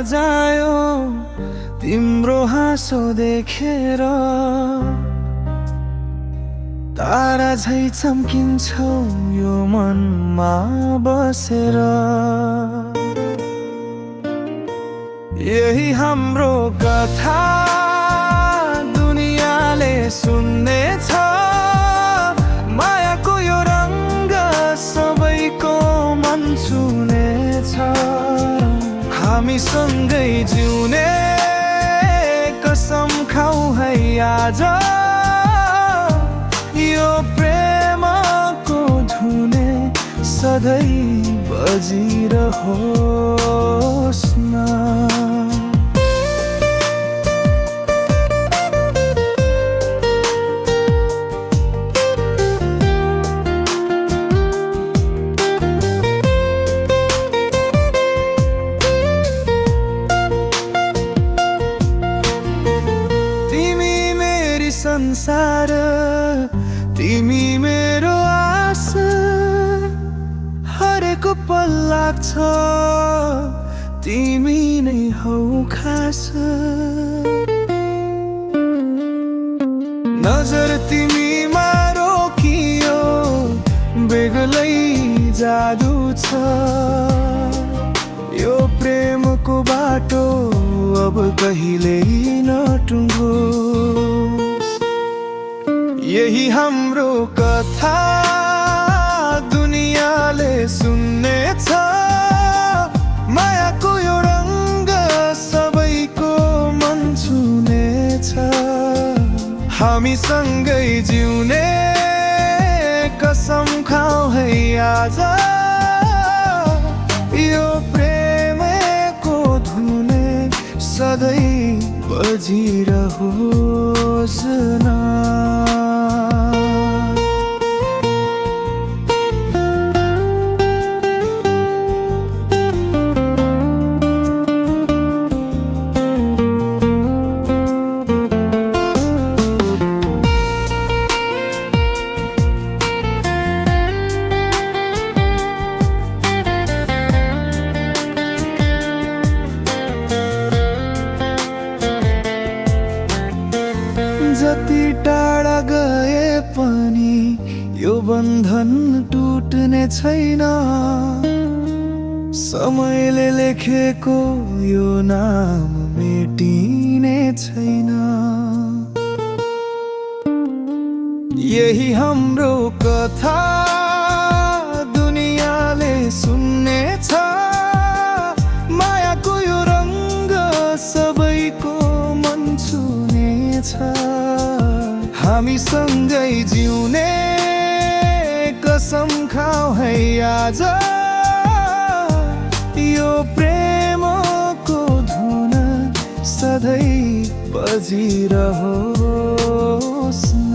जायो तिम्रो हाँसो देखेर। तारा झै चम्किन्छौ यो मनमा बसेर। यही हाम्रो कथा दुनियाँले सुन्नेछ। मायाको यो रङ्ग सबैको मन छुनेछ। हामी सँगै जिउने कसम खाऊ है आज। यो प्रेमको धुने सधैँ बजिरहोस् न। संसार तिमी मेरो आस। हरेक पल लाग्छ तिमी नै हौ खास। नजर तिमीमा रोकियो बेग्लै जादु छ। यो प्रेमको बाटो अब कहिल्यै नटुङ्गोस्। यही हाम्रो कथा दुनियाँले सुन्नेछ। मायाको यो रङ्ग सबैको मन छुनेछ। हामी सँगै जिउने कसम खाऊ है आज। यो प्रेमको धुने सधैँ बजिरहोस् न। जति टाढा गए पनि यो बन्धन टुट्ने छैन। समयले लेखेको यो नाम मेटिने छैन। यही हाम्रो कथा दुनियाँले सुन्नेछ। मायाको यो रङ्ग सबैको मन छुनेछ। हामी सँगै जिउने कसम खाऊ है आज। यो प्रेमको धुन सधैँ बजिरहोस् न।